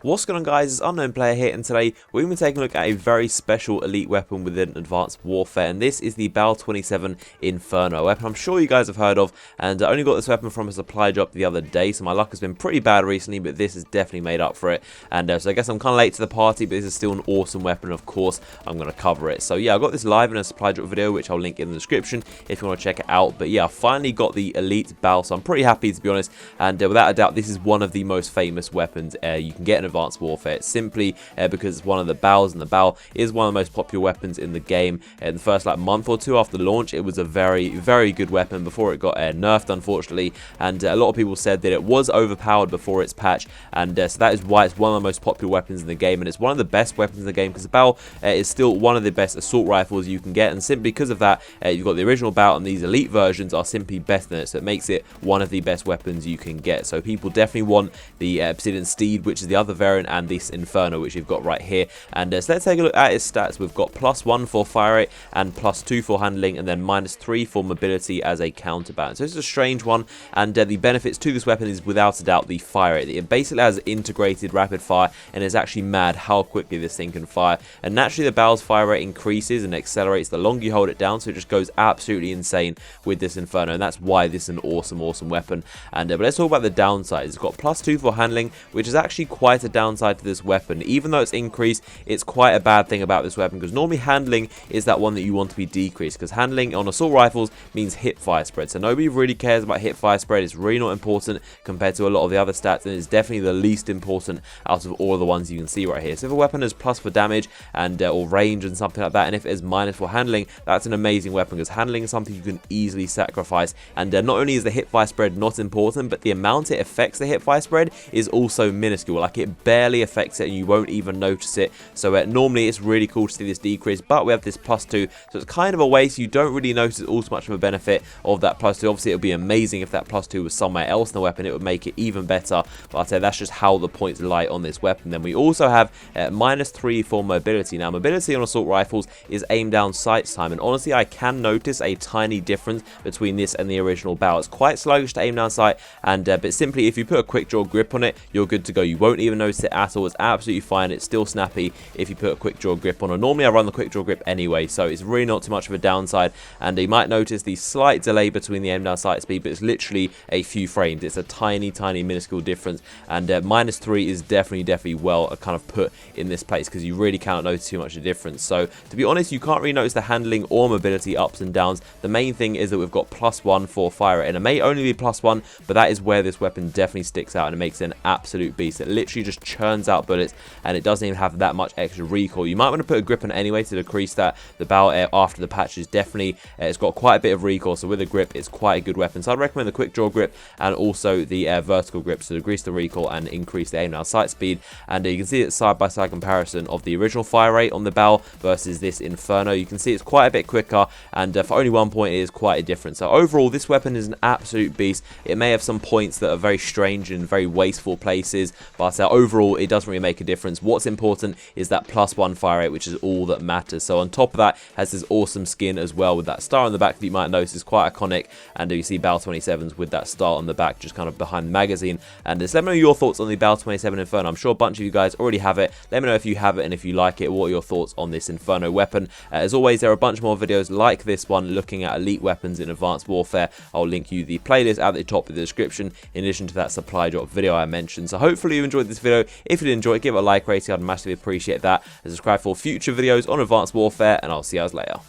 What's going on, guys? It's Unknown Player here, and today we're going to be taking a look at a very special elite weapon within Advanced Warfare, and this is the BAL 27 Inferno, a weapon I'm sure you guys have heard of, and I only got this weapon from a supply drop the other day, so my luck has been pretty bad recently, but this has definitely made up for it, and so I guess I'm kind of late to the party, but this is still an awesome weapon, of course, I'm going to cover it. So yeah, I got this live in a supply drop video, which I'll link in the description if you want to check it out, but yeah, I finally got the elite BAL, so I'm pretty happy, to be honest, and without a doubt, this is one of the most famous weapons you can get in Advanced Warfare. It's simply because it's one of the BALs, and the BAL is one of the most popular weapons in the game. In the first month or two after launch, it was a very good weapon before it got nerfed, unfortunately, and a lot of people said that it was overpowered before its patch, and so that is why it's one of the most popular weapons in the game, and it's one of the best weapons in the game because the BAL is still one of the best assault rifles you can get, and simply because of that, you've got the original BAL, and these elite versions are simply better than it, so it makes it one of the best weapons you can get. So people definitely want the Obsidian Steed, which is the other variant, and this Inferno, which you've got right here. And so let's take a look at its stats. We've got +1 for fire rate and +2 for handling, and then -3 for mobility as a counterbalance. So this is a strange one, and the benefits to this weapon is without a doubt the fire rate. It basically has integrated rapid fire, and it's actually mad how quickly this thing can fire. And naturally, the BAL's fire rate increases and accelerates the longer you hold it down, so it just goes absolutely insane with this Inferno, and that's why this is an awesome weapon. And but let's talk about the downsides. It's got +2 for handling, which is actually quite a downside to this weapon. Even though it's increased, it's quite a bad thing about this weapon, because normally handling is that one that you want to be decreased, because handling on assault rifles means hip fire spread, so nobody really cares about hip fire spread. It's really not important compared to a lot of the other stats, and it's definitely the least important out of all of the ones you can see right here. So if a weapon has plus for damage and or range and something like that, and if it is minus for handling, that's an amazing weapon, because handling is something you can easily sacrifice. And not only is the hip fire spread not important, but the amount it affects the hip fire spread is also minuscule. Like, it barely affects it, and you won't even notice it. So normally it's really cool to see this decrease, but we have this +2, so it's kind of a waste. You don't really notice all too much of a benefit of that +2. Obviously, it would be amazing if that +2 was somewhere else in the weapon. It would make it even better, but I'd say that's just how the points lie on this weapon. Then we also have -3 for mobility. Now, mobility on assault rifles is aim down sight time, and honestly, I can notice a tiny difference between this and the original BAL. It's quite sluggish to aim down sight, and but simply if you put a quick draw grip on it, you're good to go. You won't even notice it at all. It's absolutely fine. It's still snappy if you put a quick draw grip on it. Normally I run the quick draw grip anyway, so it's really not too much of a downside, and you might notice the slight delay between the aim down sight speed, but it's literally a few frames. It's a tiny minuscule difference, and -3 is definitely well kind of put in this place, because you really can't notice too much of a difference. So to be honest, you can't really notice the handling or mobility ups and downs. The main thing is that we've got +1 for fire rate, and it may only be +1, but that is where this weapon definitely sticks out, and it makes it an absolute beast. It literally just churns out bullets, and it doesn't even have that much extra recoil. You might want to put a grip on it anyway to decrease that. The BAL after the patch is definitely, it's got quite a bit of recoil, so with a grip it's quite a good weapon. So I'd recommend the quick draw grip and also the vertical grip to decrease the recoil and increase the aim down sight speed. And you can see it side by side comparison of the original fire rate on the BAL versus this Inferno. You can see it's quite a bit quicker, and for only 1 point it is quite a difference. So overall, this weapon is an absolute beast. It may have some points that are very strange and very wasteful places, but overall it doesn't really make a difference. What's important is that +1 fire rate, which is all that matters. So on top of that, has this awesome skin as well with that star on the back that you might notice is quite iconic, and you see BAL 27s with that star on the back just kind of behind the magazine. And just let me know your thoughts on the BAL 27 Inferno. I'm sure a bunch of you guys already have it. Let me know if you have it and if you like it. What are your thoughts on this Inferno weapon? As always, there are a bunch more videos like this one looking at elite weapons in Advanced Warfare. I'll link you the playlist at the top of the description, in addition to that supply drop video I mentioned. So hopefully you enjoyed this video. If you did enjoy it, give it a like rating. I'd massively appreciate that. And subscribe for future videos on Advanced Warfare, and I'll see you guys later.